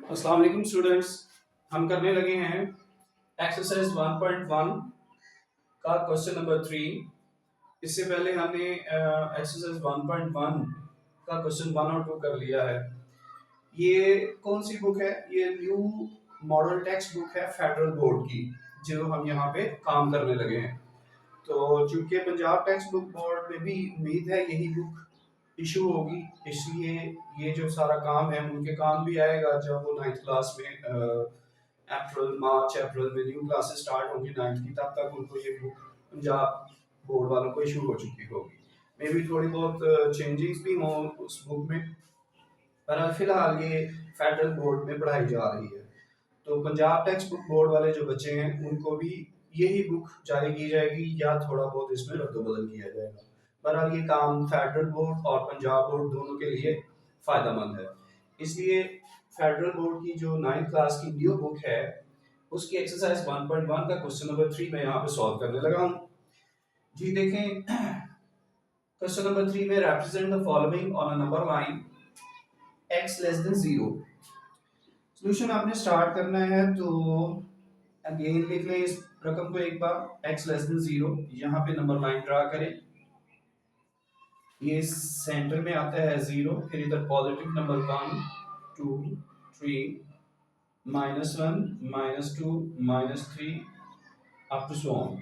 अस्सलाम वालेकुम स्टूडेंट्स। हम करने लगे हैं एक्सरसाइज 1.1 का क्वेश्चन नंबर 3। इससे पहले हमने एक्सरसाइज 1.1 का क्वेश्चन 1 और 2 कर लिया है। ये कौन सी बुक है? ये न्यू मॉडल टेक्स्ट बुक है फेडरल बोर्ड की, जो हम यहाँ पे काम करने लगे हैं। तो चूंकि पंजाब टेक्स्ट बुक बोर्ड में भी उम्मीद है यही बुक इशू होगी, इसलिए ये जो सारा काम है उनके काम भी आएगा जब वो 9th क्लास में अप्रैल में न्यू क्लासेस स्टार्ट होंगी 9th की, तब तक उनको ये बुक पंजाब बोर्ड वालों को इशू हो चुकी होगी। मे भी थोड़ी बहुत चेंजेस भी हों उस बुक में, पर फिलहाल ये फेडरल बोर्ड में पढ़ाई जा रही है। तो पंजाब टेक्स्ट बुक बोर्ड वाले जो बच्चे हैं उनको भी यही बुक जारी की जाएगी या थोड़ा बहुत इसमें रद्द-बदल किया जाएगा। बहरहाल ये काम फेडरल बोर्ड और पंजाब बोर्ड दोनों के लिए फ़ायदेमंद है। इसलिए फेडरल बोर्ड की जो 9th क्लास की न्यू बुक है, उसकी एक्सरसाइज 1.1 का क्वेश्चन नंबर 3 मैं यहाँ पे सॉल्व करने लगा हूँ। जी देखें, क्वेश्चन नंबर 3 में represent the following on a number line x less then 0। Solution आपने स्टार्ट करना है तो अगेन लिख लें इस रकम को एक बार, x लेस देन 0। यहाँ पे नंबर लाइन ड्रा करें, ये सेंटर में आता है 0, फिर इधर positive number 1 2 3 -1 -2 -3 up to so on.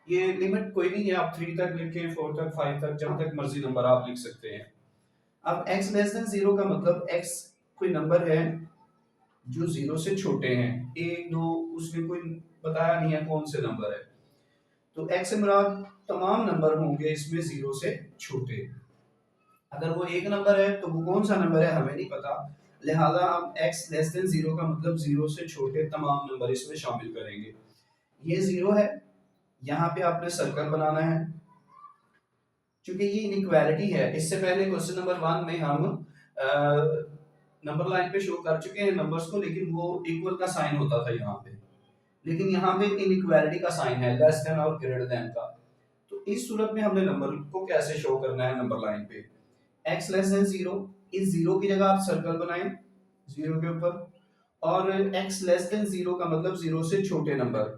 ये लिमिट कोई नहीं है, आप 3 तक लिखें, 4 तक, 5 तक, जब तक मर्जी नंबर आप लिख सकते हैं। अब x लेस देन 0 का मतलब x कोई नंबर है जो 0 से छोटे हैं, 1 2 उसने कोई बताया नहीं है कौन से नंबर है। तो x से मुराद तमाम नंबर होंगे इसमें 0 से छोटे। अगर वो एक नंबर है तो वो कौन सा नंबर है हमें नहीं पता, लिहाजा हम x लेस देन 0 का मतलब 0 से छोटे तमाम नंबर इसमें शामिल करेंगे। ये 0 है, यहाँ पे आपने सर्कल बनाना है क्योंकि ये इनइक्वालिटी है। इससे पहले क्वेश्चन नंबर 1 में हम नंबर लाइन पे शो कर चुके हैं नंबर्स को, लेकिन वो इक्वल का साइन होता था यहाँ पे, लेकिन यहाँ पे इनइक्वालिटी का साइन है, लेस देन और ग्रेटर देन का। तो इस सूरत में हमने नंबर को कैसे शो करना है नंबर लाइन पे, x लेस देन 0, इस 0 की जगह आप सर्कल बनाएं 0 के ऊपर, और x लेस देन 0 का मतलब 0 से छोटे नंबर।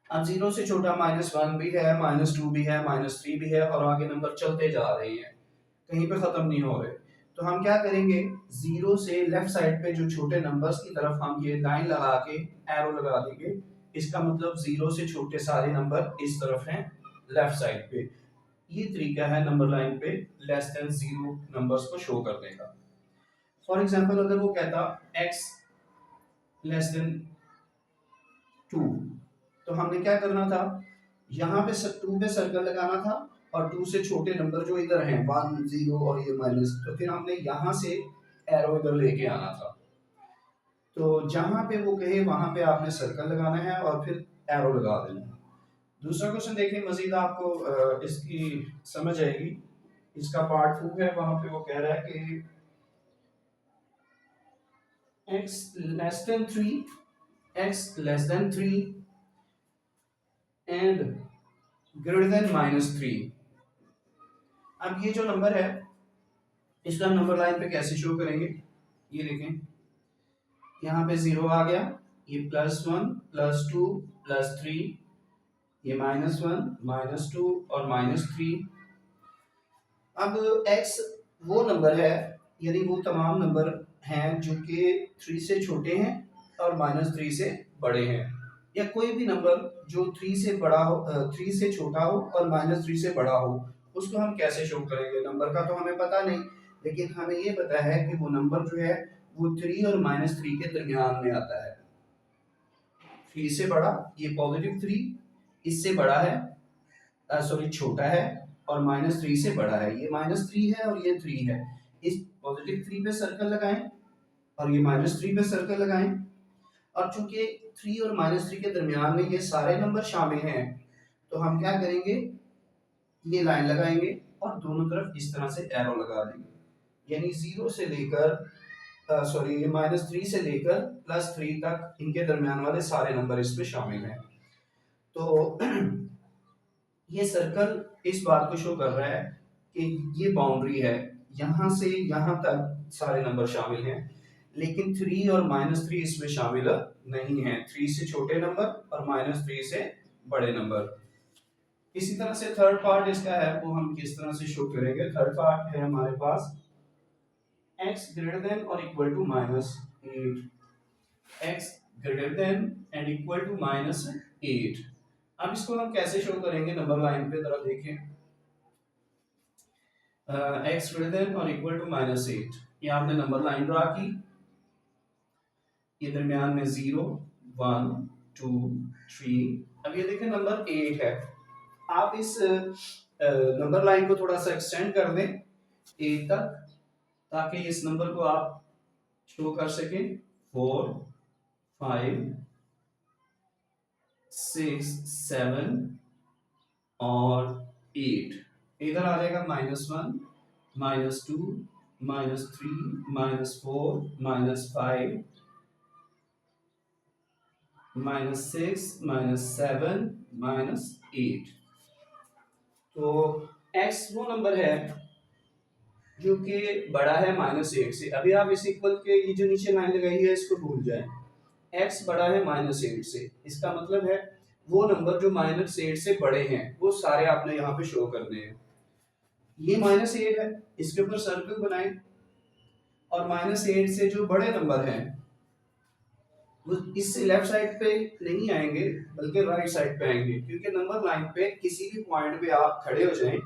अब 0 से छोटा -1 भी है, -2 भी है, -3 भी है, और आगे नंबर चलते जा रहे हैं, कहीं पे खत्म नहीं हो रहे। तो हम क्या करेंगे, 0 से लेफ्ट साइड पे जो छोटे नंबर्स की तरफ हम ये लाइन लगा के एरो लगा देंगे, इसका मतलब 0 से छोटे सारे नंबर इस तरफ हैं लेफ्ट साइड पे। ये तरीका है नंबर लाइन पे लेस देन 0 नंबर्स को शो करने का। फॉर एग्जांपल अगर वो कहता x लेस देन 2, तो हमने क्या करना था, यहाँ पे 2 पे सर्कल लगाना था, और 2 से छोटे नंबर जो इधर हैं 1 0 और ये माइनस, तो फिर हमने यहाँ से एरो इधर लेके आना था। तो जहाँ पे वो कहे वहां पे आपने सर्कल लगाना है और फिर एरो लगा देना है। दूसरा क्वेश्चन देखें, मजीद आपको इसकी समझ आएगी। इसका पार्ट 2 है, वहां पे वो कह रहा है कि x less then 3, x less then 3 and greater then -3। अब ये जो नंबर है इसका नंबर लाइन पे कैसे शो करेंगे, ये देखें, यहाँ पे 0 आ गया, ये +1 +2 +3, ये -1 -2 और -3। अब x वो नंबर है, यानी वो तमाम नंबर हैं जो कि 3 से छोटे हैं और -3 से बड़े हैं, या कोई भी नंबर जो 3 से बड़ा हो, 3 से छोटा हो और -3 से बड़ा हो, उसको हम कैसे शो करेंगे। नंबर का तो हमें पता नहीं, लेकिन हमें ये पता है कि वो नंबर जो है वो 3 और -3 के दरमियान में आता है। 3 से बड़ा ये +3, इससे बड़ा है, सॉरी छोटा है, और -3 से बड़ा है, ये -3 है और ये 3 है। इस +3 पे सर्कल लगाएं और ये -3 पे सर्कल लगाएं, और चूंकि 3 और -3 के दरमियान में ये सारे नंबर शामिल हैं, तो हम क्या करेंगे, ये लाइन लगाएंगे और दोनों तरफ इस तरह से एरो लगा देंगे, यानी 0 से लेकर सॉरी ये -3 से लेकर +3 तक इनके दरमियान वाले सारे नंबर इसमें शामिल हैं। तो ये सर्कल इस बात को शो कर रहा है कि ये बाउंड्री है, यहाँ से यहाँ तक सारे नंबर शामिल हैं, लेकिन 3 और -3 इसमें शामिल नहीं है। 3 से छोटे नंबर और -3 से बड़े नंबर। इसी तरह से थर्ड पार्ट इसका है वो हम किस तरह से शो करेंगे। थर्ड पार्ट है हमारे पास x ग्रेटर देन और equal to -8, x greater than and equal to -8। अब इसको हम कैसे शो करेंगे नंबर लाइन पे जरा देखें। x ग्रेटर देन और इक्वल टू -8, ये आपने नंबर लाइन ड्रा की, ये दरमियान में 0 1 2 3। अब ये देखें नंबर 8 है। आप इस नंबर लाइन को थोड़ा सा एक्सटेंड कर दें 8 तक, ताकि इस नंबर को आप शो कर सकें। 4 5 6 7 और 8। इधर आ जाएगा -1 -2 -3 -4 -5 -6 -7 -8। तो x वो नंबर है जो कि बड़ा है -8 से। अभी आप इस इक्वल के ये जो नीचे लाइन लगाई है इसको भूल जाएं। x बड़ा है -8 से, इसका मतलब है वो नंबर जो -8 से बड़े हैं वो सारे आपने यहाँ पे शो करने हैं। ये -8 है, इसके ऊपर सर्कल बनाएं और -8 से जो बड़े नंबर हैं वो इससे लेफ्ट साइड पे नहीं आएंगे बल्कि राइट साइड पे आएंगे, क्योंकि नंबर लाइन पे किसी भी पॉइंट पे आप खड़े हो जाएं,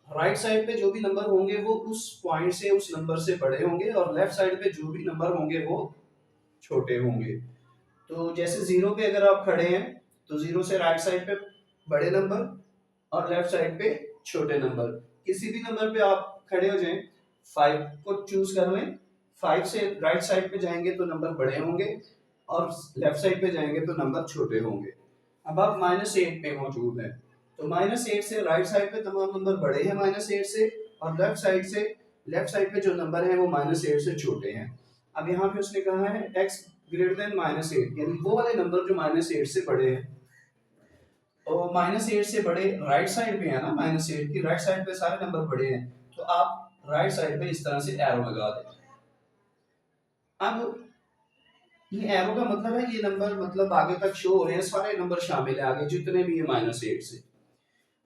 राइट साइड पे जो भी नंबर होंगे वो उस पॉइंट से उस नंबर से बड़े होंगे और लेफ्ट साइड पे जो भी नंबर होंगे वो छोटे होंगे। तो जैसे 0 पे अगर आप खड़े हैं तो 0 से राइट साइड पे बड़े नंबर और लेफ्ट साइड पे छोटे नंबर। किसी भी नंबर पे आप खड़े हो जाएं, 5 को चूज कर लें, 5 से राइट साइड पे जाएंगे तो नंबर बड़े होंगे और लेफ्ट साइड पे जाएंगे तो नंबर छोटे होंगे। अब आप -8 पे मौजूद हैं, तो -8 से राइट साइड पे तमाम नंबर बड़े हैं -8 से, और लेफ्ट साइड पे जो नंबर है वो -8 से छोटे हैं। अब यहाँ पे उसने कहा है x ग्रेटर देन -8, यानी वो वाले नंबर जो -8 से बड़े हैं। तो -8 से बड़े राइट साइड पे है ना, -8 की राइट साइड पे सारे नंबर बड़े हैं, तो आप राइट साइड पे इस तरह से एरो लगा दें। अब ये एरो का मतलब है ये नंबर मतलब आगे तक शो हो रहे हैं, सारे नंबर शामिल है आगे जितने भी है -8 से।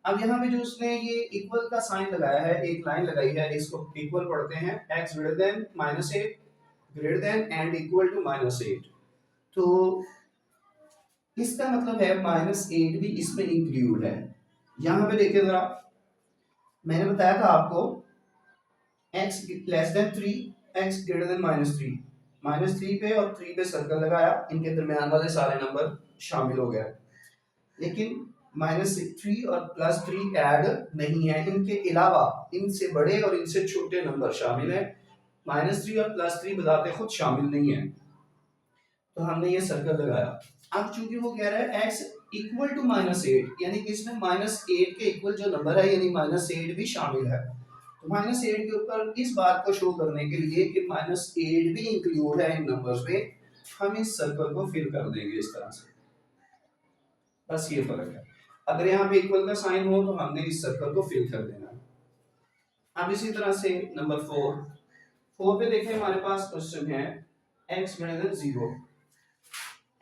अब यहाँ पे जो उसने ये इक्वल का साइन लगाया है, एक लाइन लगाई है, इसको इक्वल पढ़ते हैं x greater than -8 greater than and equal to -8। तो इसका मतलब है -8 भी इसमें इंक्लूड है। यहाँ पे देखिए जरा, मैंने बताया था आपको x less then 3, x greater then -3 पे और 3 पे सर्कल लगाया, इनके दरमियान वाले सारे नंबर शामिल हो गए। लेकिन -3 और +3 ऐड नहीं है, इनके अलावा इनसे बड़े और इनसे छोटे नंबर शामिल हैं। -3 और +3 बताते खुद शामिल नहीं है, तो हमने ये सर्कल लगाया। अब चूंकि वो कह रहा है x इक्वल टू -8, यानी कि इसमें -8 के इक्वल जो नंबर है यानी -8 भी शामिल है। तो -8 के ऊपर इस बात को शो करने के लिए कि -8 भी इंक्लूड है इन नंबर्स में, हम इस सर्कल को फिल कर देंगे इस तरह से। बस ये फर्क है, अगर यहाँ पे इक्वल का साइन हो तो हमने इस सर्कल को फिल कर देना। अब इसी तरह से नंबर 4 पे देखें, हमारे पास क्वेश्चन है x greater then 0,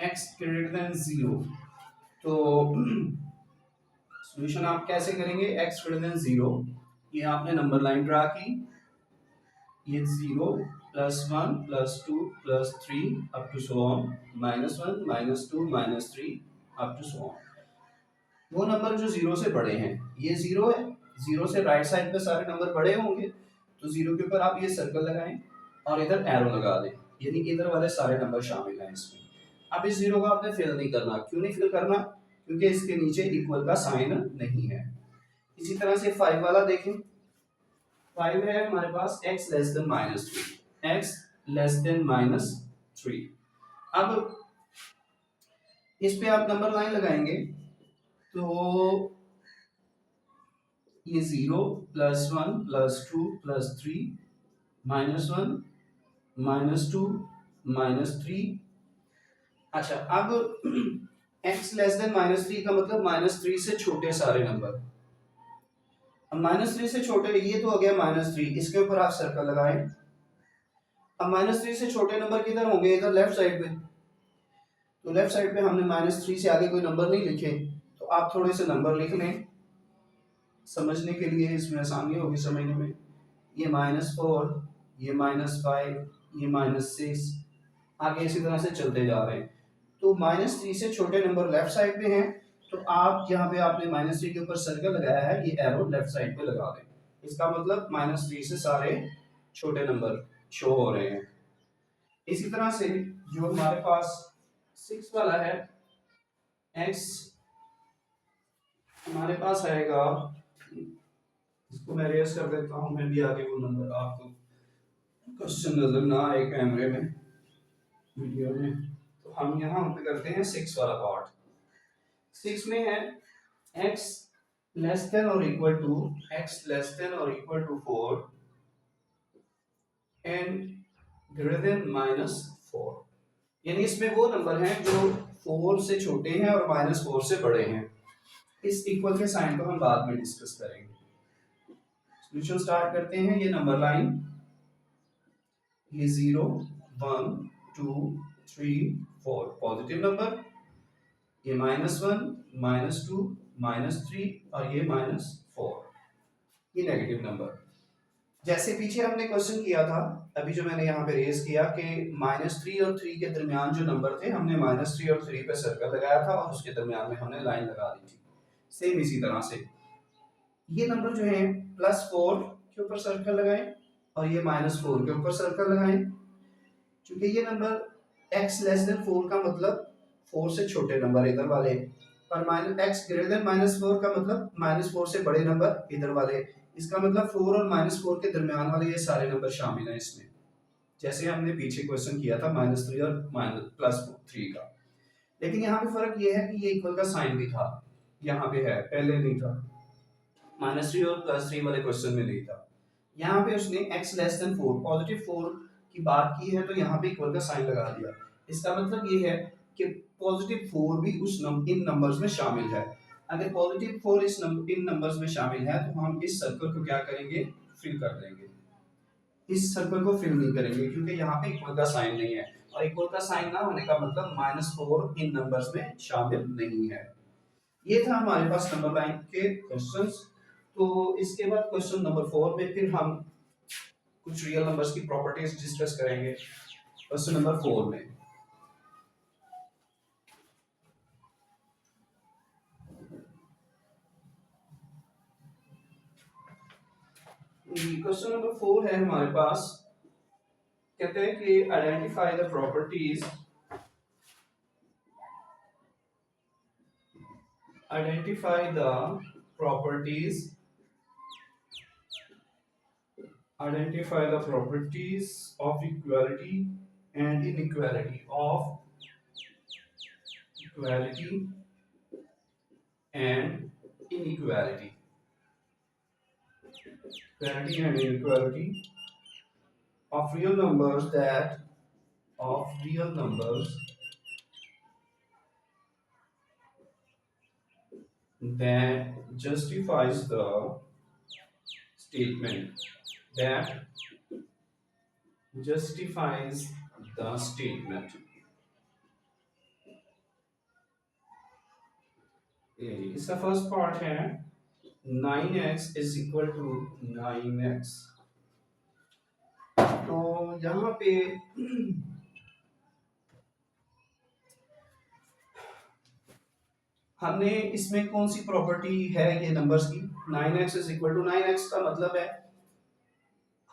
x greater then 0। तो सॉल्यूशन आप कैसे करेंगे, x ग्रेटर देन 0, ये आपने नंबर लाइन ड्रा की, ये 0 +1 +2 +3 up to so on, -1 -2 -3 up to so on. वो नंबर जो 0 से बड़े हैं, ये 0 है, 0 से राइट साइड पे सारे नंबर बड़े होंगे, तो 0 के ऊपर आप ये सर्कल लगाएं और इधर एरो लगा दें, यानी कि इधर वाले सारे नंबर शामिल हैं इसमें। अब इस 0 को आपने फिल नहीं करना, क्यों नहीं फिल करना, क्योंकि इसके नीचे इक्वल का साइन नहीं है। इसी तरह से 5 वाला देखें, 5 है हमारे पास x less then -3, x less then -3। अब इस पे आप नंबर लाइन लगाएंगे तो ये 0 +1 +2 +3 -1 -2 -3। अच्छा, अब x लेस देन -3 का मतलब -3 से छोटे सारे नंबर। अब -3 से छोटे, ये तो हो गया -3, इसके ऊपर आप सर्कल लगाएं अब -3 से छोटे नंबर किधर होंगे? इधर लेफ्ट साइड पे। तो लेफ्ट साइड पे हमने -3 से आगे कोई नंबर नहीं लिखे, तो आप थोड़े से नंबर लिख लें समझने के लिए, इसमें आसानी होगी समझने में। ये -4, ये -5, ये -6, आगे इसी तरह से चलते जा रहे हैं। तो -3 से छोटे नंबर लेफ्ट साइड पे हैं, तो आप यहाँ पे आपने -3 के ऊपर सर्कल लगाया है, ये एरो लेफ्ट साइड पे लगा दें। इसका मतलब -3 से सारे छोटे नंबर शो हो रहे हैं। इसी तरह से जो हमारे पास 6 वाला है, x हमारे पास आएगा, इसको मैं रेस कर देता हूँ, मैं भी आगे वो नंबर आपको क्वेश्चन नजर ना आए कैमरे में वीडियो में। तो हम यहाँ पे करते हैं 6 वाला पार्ट। 6 में है x लेस देन और equal to -4 and greater than -4, यानी इसमें वो नंबर हैं जो 4 से छोटे हैं और -4 से बड़े हैं। इस इक्वल के साइन को हम बाद में डिस्कस करेंगे। सॉल्यूशन स्टार्ट करते हैं। ये नंबर लाइन, ये 0 1 2 3 4 पॉजिटिव नंबर, ये -1 -2 -3 और ये -4 ये नेगेटिव नंबर। जैसे पीछे हमने क्वेश्चन किया था, अभी जो मैंने यहाँ पे रेज किया कि -3 और 3 के दरमियान जो नंबर थे, हमने -3 और 3 पे सर्कल लगाया था और उसके दरमियान में हमने लाइन लगा दी थी। सेम इसी तरह से ये नंबर जो है +4 के ऊपर सर्कल लगाएं और ये -4 के ऊपर सर्कल लगाएं। क्योंकि ये नंबर x लेस देन 4 का मतलब 4 से छोटे नंबर इधर वाले, और x ग्रेटर देन -4 का मतलब -4 से बड़े नंबर इधर वाले। इसका मतलब 4 और -4 के दरमियान वाले ये सारे नंबर शामिल हैं इसमें, जैसे हमने पीछे क्वेश्चन किया था -3 और +3 का। लेकिन यहाँ पे फर्क ये है कि ये इक्वल का साइन भी था, यहाँ पे है, पहले नहीं था। -3 और +3 वाले क्वेश्चन में नहीं था। यहाँ पे उसने x लेस देन 4 पॉजिटिव 4 की बात की है, तो यहाँ पे इक्वल का साइन लगा दिया। इसका मतलब ये है कि पॉजिटिव 4 भी इन नंबर्स में शामिल है। अगर पॉजिटिव 4 इन नंबर्स में शामिल है, तो हम इस सर्कल को क्या करेंगे? फिल कर देंगे। इस सर्कल को फिल नहीं करेंगे क्योंकि यहाँ पे इक्वल का साइन नहीं है, और इक्वल का साइन ना होने का मतलब -4 इन नंबर्स में शामिल नहीं है। ये था हमारे पास नंबर लाइन के क्वेश्चंस। तो इसके बाद क्वेश्चन नंबर 4 में फिर हम कुछ रियल नंबर्स की प्रॉपर्टीज डिस्कस करेंगे। क्वेश्चन नंबर 4 में क्वेश्चन नंबर 4 है हमारे पास, कहते हैं कि identify the properties identify the properties of equality and inequality of equality and inequality of real numbers that justifies the statement that justifies the statement। इसका first part है 9x is equal to 9x। तो यहाँ पे हमने इसमें कौन सी property है ये नंबर्स की? 9x is equal to 9x का मतलब है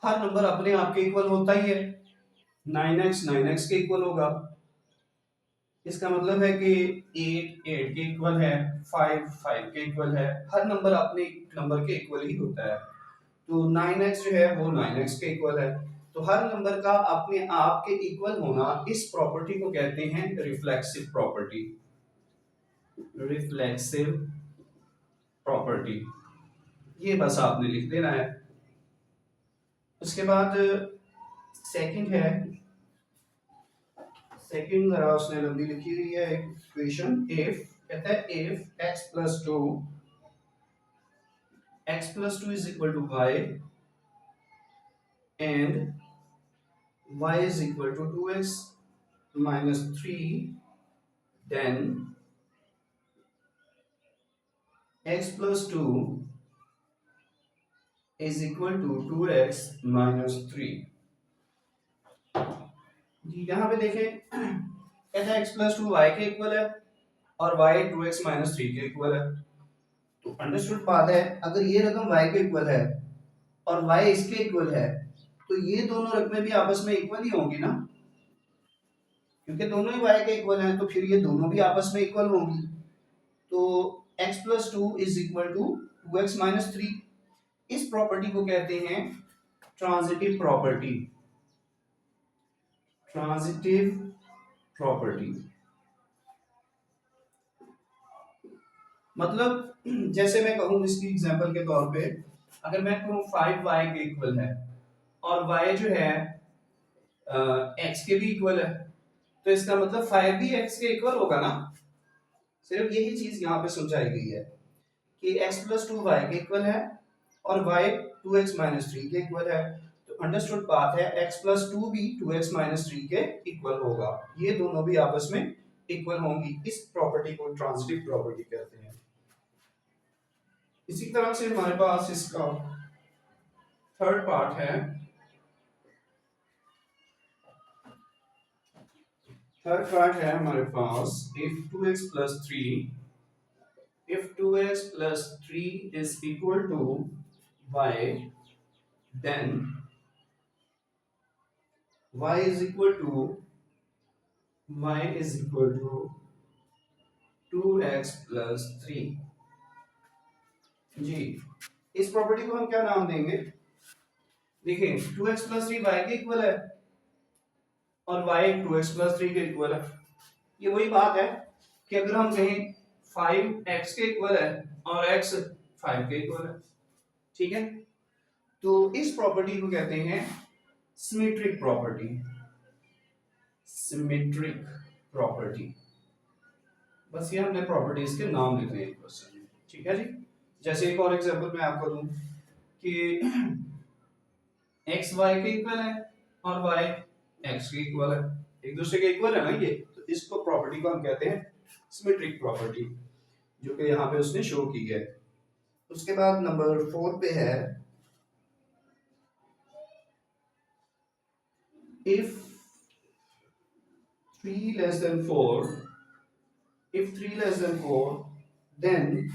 हर नंबर अपने आप के इक्वल होता ही है। 9x 9x के इक्वल होगा, इसका मतलब है कि 8 8 के इक्वल है, 5 5 के इक्वल है। हर नंबर अपने नंबर के इक्वल ही होता है। तो 9x जो है वो 9x के इक्वल है। तो हर नंबर का अपने आप के इक्वल होना, इस प्रॉपर्टी को कहते हैं रिफ्लेक्सिव प्रॉपर्टी। रिफ्लेक्सिव प्रॉपर्टी, ये बस आपने लिख देना है। उसके बाद सेकंड है, सेकंड जरा उसने लंबी लिखी हुई है इक्वेशन। इफ कहता है if x plus 2 is equal to y and y is equal to 2x minus 3, then x plus 2 is equal to 2x minus 3। जी यहाँ पे देखें कहता है x प्लस 2 y के इक्वल है और y 2x माइनस 3 के इक्वल है। तो अंडरस्टूड बात है, अगर ये रकम y के इक्वल है और y इसके इक्वल है तो ये दोनों रकमें भी आपस में इक्वल ही होंगी ना, क्योंकि दोनों ही y के इक्वल हैं तो फिर ये दोनों भी आपस में इक्वल होंगी। तो x plus 2 is equal to 2x minus 3। इस प्रॉपर्टी को कहते हैं ट्रांजिटिव प्रॉपर्टी। ट्रांजिटिव प्रॉपर्टी मतलब जैसे मैं कहूँ इसकी एग्जांपल के तौर पे, अगर मैं कहूँ 5y के इक्वल है और y जो है x के भी इक्वल है, तो इसका मतलब 5 भी x के इक्वल होगा ना। सिर्फ यही चीज यहाँ पे समझाई गई है कि x प्लस 2y के इक्वल है और y 2x माइनस 3 के इक्वल है। तो अंडरस्टूड बात है x प्लस 2 भी 2x माइनस 3 के इक्वल होगा, ये दोनों भी आपस में इक्वल होंगी। इस प्रॉपर्टी को ट्रांजिटिव प्रॉपर्टी कहते हैं। इसी तरह से हमारे पास इसका थर्ड पार्ट है। थर्ड पार्ट है हमारे पास if 2x plus 3 is equal to y, then y is equal to 2x plus 3। जी इस प्रॉपर्टी को हम क्या नाम देंगे? देखिए 2x plus 3 y के इक्वल है और y 2x plus 3 के इक्वल है। ये वही बात है कि अगर हम कहें 5x के इक्वल है और x 5 के इक्वल है, ठीक है, तो इस प्रॉपर्टी को कहते हैं सिमेट्रिक प्रॉपर्टी। सिमेट्रिक प्रॉपर्टी, बस ये हमने प्रॉपर्टीज के नाम लिखने हैं क्वेश्चन में, ठीक है जी। जैसे एक और एग्जांपल मैं आपको दूं कि x y के इक्वल है और y x के इक्वल है, एक दूसरे के इक्वल है ना ये, तो इसको प्रॉपर्टी को हम कहते हैं सिमेट्रिक प्रॉपर्टी, जो कि यहाँ पे उसने शो की है। उसके बाद नंबर 4 पे है if 3 less than 4, if 3 less than 4, then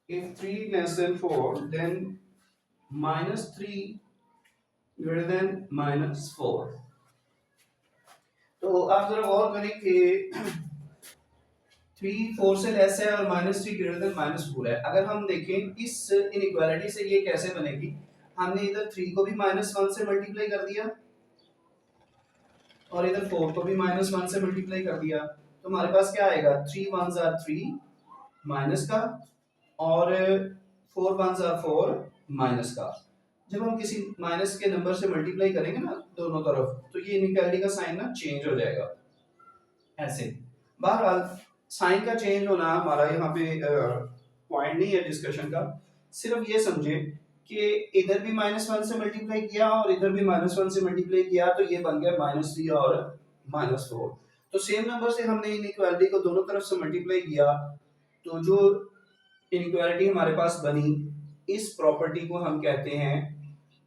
if 3 less than 4, then minus 3 greater than minus 4। तो आप जरा गौर करें कि 3 4 से लेस है और माइनस 3 ग्रेटर देन माइनस 4 है। अगर हम देखें इस इनइक्वालिटी से ये कैसे बनेगी, हमने इधर 3 को भी माइनस 1 से मल्टीप्लाई कर दिया और इधर 4 को भी माइनस 1 से मल्टीप्लाई कर दिया, तो हमारे पास क्या आएगा 3 1s are 3 माइनस का और 4 1s are 4 माइनस का। जब हम किसी माइनस के नंबर से मल्टीप्लाई करेंगे ना दोनों तरफ, तो ये इनइक्वालिटी का साइन ना चेंज हो जाएगा ऐसे। बहरहाल साइन का चेंज होना हमारा यहाँ पे पॉइंट नहीं है डिस्कशन का, सिर्फ ये समझे कि इधर भी माइनस 1 से मल्टीप्लाई किया और इधर भी माइनस 1 से मल्टीप्लाई किया, तो ये बन गया माइनस 3 और माइनस 4। तो सेम नंबर से हमने इनइक्वालिटी को दोनों तरफ से मल्टीप्लाई किया, तो जो इनइक्वालिटी हमारे पास बनी, इस प्रॉपर्टी को हम कहते हैं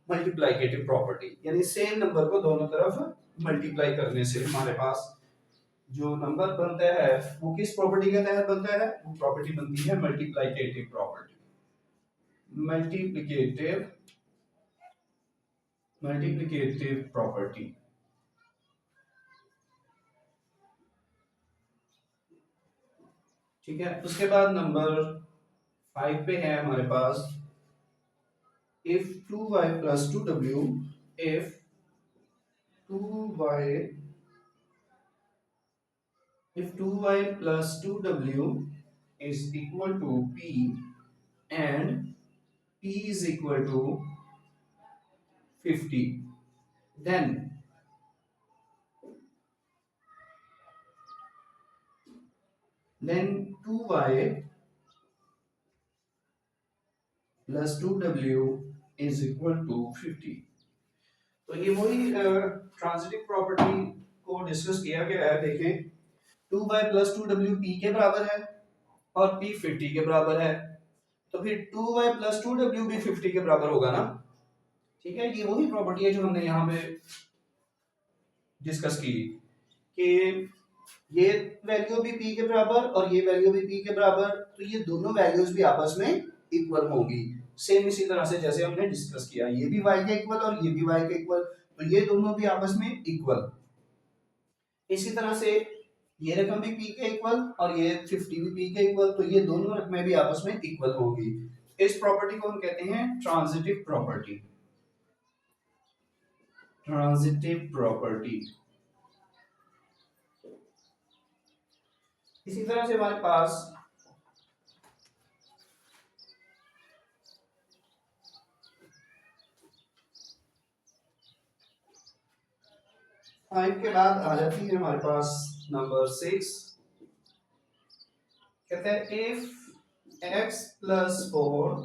मल्टीप्लिकेटिव प्रॉपर्टी, यानी सेम नंबर को दोनों तरफ मल्टीप्लाई करने से हमारे पास जो नंबर बनता है वो किस प्रॉपर्टी के तहत बनता है? वो प्रॉपर्टी बनती है मल्टीप्लिकेटिव प्रॉपर्टी। मल्टीप्लिकेटिव प्रॉपर्टी, ठीक है। उसके बाद नंबर 5 पे है हमारे पास if 2y plus 2w, if 2y plus 2w is equal to p and p is equal to 50, then 2y plus 2w is equal to 50। तो ये वही ट्रांजिटिव प्रॉपर्टी को डिस्कस किया गया है। देखें 2y प्लस 2w p के बराबर है और p 50 के बराबर है, तो फिर 2y प्लस 2w भी 50 के बराबर होगा ना। ठीक है, ये वही प्रॉपर्टी है जो हमने यहाँ पे डिस्कस की कि ये वैल्यू भी p के बराबर और ये वैल्यू भी p के बराबर, तो ये दोनों वैल्यूज भी आपस में इक्वल होंगी। सेम इसी तरह से जैसे हमने डिस्कस किया, ये भी y के इक्वल और ये भी y के इक्वल, तो ये दोनों भी आपस में इक्वल। इसी तरह से ये रकम भी p के इक्वल और ये 50 भी p के इक्वल, तो ये दोनों रकमें भी आपस में इक्वल होंगी। इस प्रॉपर्टी को हम कहते हैं ट्रांजिटिव प्रॉपर्टी। Transitive property. इसी तरह से हमारे पास फाइव के बाद आ जाती है हमारे पास नंबर 6। कहते हैं if x plus 4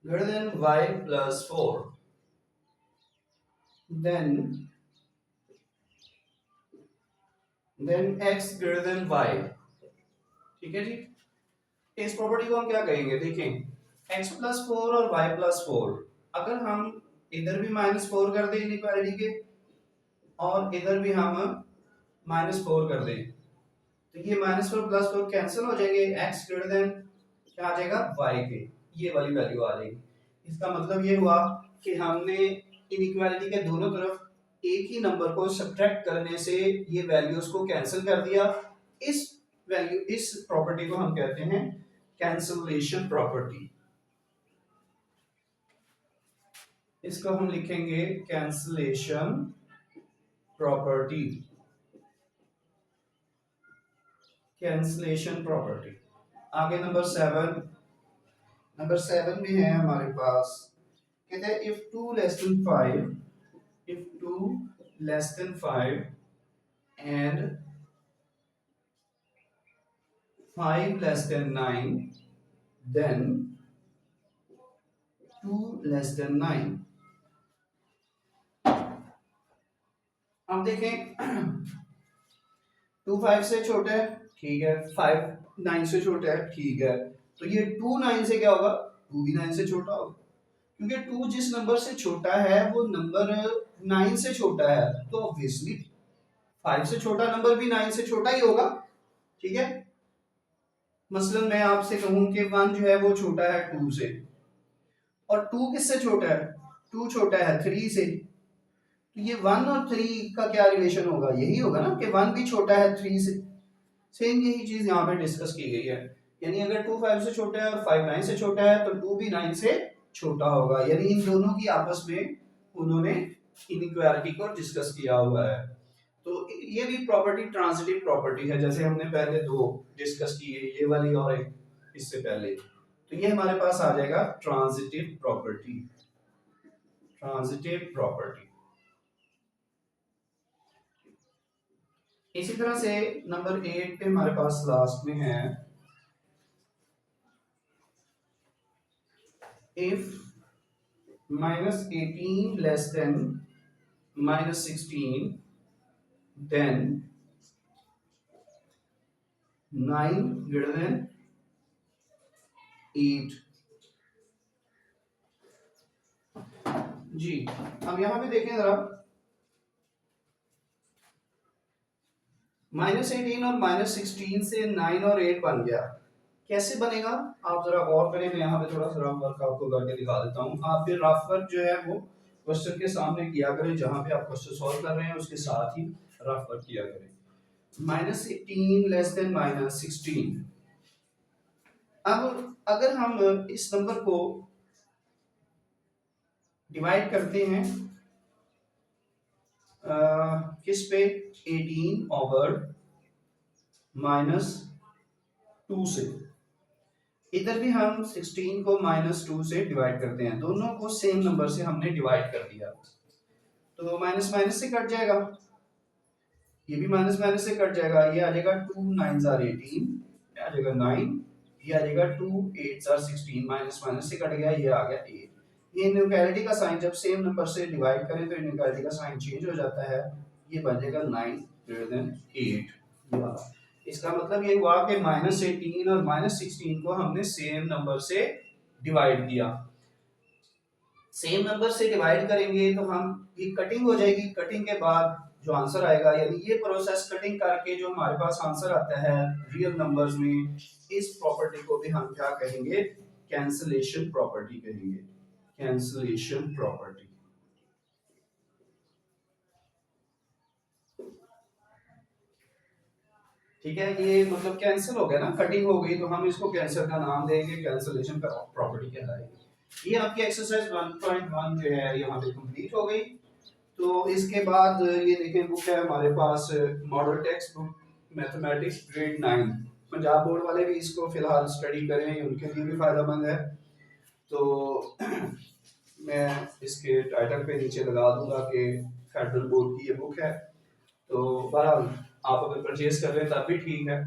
greater than y plus 4 then x greater than y। ठीक है जी, इस प्रॉपर्टी को हम क्या कहेंगे, देखें x प्लस 4 और y प्लस 4, अगर हम इधर भी -4 कर दें इनइक्वालिटी के और इधर भी हम -4 कर दें, तो ये -4 प्लस 4 कैंसिल हो जाएंगे, x ग्रेटर देन क्या आ जाएगा y के, ये वाली वैल्यू आ जाएगी। इसका मतलब ये हुआ कि हमने इनइक्वालिटी के दोनों तरफ एक ही नंबर को सब्ट्रैक्ट करने से ये वैल्यूज को कैंसिल कर दिया। इस प्रॉपर्टी को हम कहते हैं कैंसलेशन प्रॉपर्टी। इसको हम लिखेंगे कैंसलेशन प्रॉपर्टी। Cancellation property. आगे नंबर 7। नंबर 7 में है हमारे पास, कहते हैं if 2 less than 5, if 2 less than 5 and 5 less than 9, then 2 less than 9। अब देखें 2 5 से छोटा है, ठीक है, 5 9 से छोटा है, ठीक है, तो ये 2 9 से क्या होगा, 2 भी 9 से छोटा होगा, क्योंकि 2 जिस नंबर से छोटा है वो नंबर 9 से छोटा है, तो ऑब्वियसली 5 से छोटा नंबर भी 9 से छोटा ही होगा। ठीक है, मसलन मैं आपसे कहूं कि 1 जो है वो छोटा है 2 से, और 2 किससे छोटा है, 2 छोटा है 3 से, तो ये 1 और 3 का क्या रिलेशन होगा, यही होगा ना कि 1 भी छोटा है 3 से। सेम यही चीज यहाँ पे डिस्कस की गई है, यानी अगर 2 5 से छोटा है और 5 9 से छोटा है तो 2 भी 9 से छोटा होगा, यानी इन दोनों की आपस में उन्होंने इनइक्वालिटी को डिस्कस किया हुआ है। तो ये भी प्रॉपर्टी ट्रांजिटिव प्रॉपर्टी है, जैसे हमने पहले दो डिस्कस की है, ये वाली और एक इससे पहले, तो ये हमारे पास आ जाएगा ट्रांजिटिव प्रॉपर्टी। Transitive property. इसी तरह से नंबर 8 पे हमारे पास लास्ट में है if -18 less than -16 then 9 greater than 8। जी, अब यहां पे देखें जरा, -18 और -16 से 9 और 8 बन गया, कैसे बनेगा आप जरा गौर करें। मैं यहाँ पे थोड़ा सा रफ वर्क आपको करके दिखा देता हूँ। आप फिर रफ वर्क जो है वो क्वेश्चन के सामने किया करें, जहां पे आप क्वेश्चन सॉल्व कर रहे हैं उसके साथ ही रफ वर्क किया करें। -18 लेस देन -16, अब अगर हम इस नंबर को डिवाइड करते हैं किस पे, 18 ओवर -2 से, इधर भी हम 16 को -2 से डिवाइड करते हैं, दोनों को सेम नंबर से हमने डिवाइड कर दिया, तो माइनस माइनस से कट जाएगा, ये भी माइनस माइनस से कट जाएगा, ये आ जाएगा 2 9 18, आ जाएगा 9, ये आ जाएगा 2 8 are 16 माइनस माइनस से कट गया, ये आ गया 8। ये इनइक्वालिटी का साइन जब सेम नंबर से डिवाइड करें तो इनइक्वालिटी का साइन चेंज हो जाता है, ये बन जाएगा 9 ग्रेटर देन 8 ये वाला। इसका मतलब ये हुआ कि -18 और -16 को हमने सेम नंबर से डिवाइड किया। सेम नंबर से डिवाइड करेंगे तो हम ये कटिंग हो जाएगी, कटिंग के बाद जो आंसर आएगा, यानी ये प्रोसेस कटिंग करके जो हमारे पास आंसर आता है रियल नंबर्स में, इस प्रॉपर्टी को भी हम क्या कहेंगे, कैंसलेशन प्रॉपर्टी कहेंगे, कैंसलेशन प्रॉपर्टी। ठीक है, ये मतलब कैंसिल हो गया ना, कटिंग हो गई, तो हम इसको कैंसल का नाम देंगे, कैंसलेशन प्रॉपर्टी कहलाएगी। ये आपकी एक्सरसाइज 1.1 जो है यहाँ पे कंप्लीट हो गई। तो इसके बाद ये देखें बुक है हमारे पास, model textbook mathematics grade 9। Punjab board वाले भी इसको फिलहाल स्टडी करें, उनके लिए भी फायदेमंद है। तो मैं इसके टाइटल पे नीचे लगा दूंगा कि फेडरल बोर्ड की ये बुक है। तो बहरहाल आप अगर परचेज कर रहे हैं तब भी ठीक है।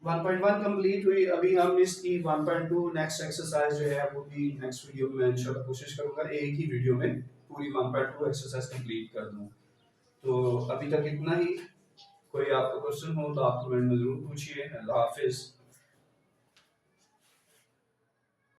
1.1 कंप्लीट हुई, अभी हम इसकी 1.2 नेक्स्ट एक्सरसाइज जो है वो भी नेक्स्ट वीडियो में इंशाल्लाह कोशिश करूंगा एक ही वीडियो में पूरी 1.2 एक्सरसाइज कंप्लीट कर दूं। तो अभी तक इतना ही। कोई आपका क्वेश्चन हो तो आप कमेंट में जरूर पूछिए। अल्लाह हाफिज।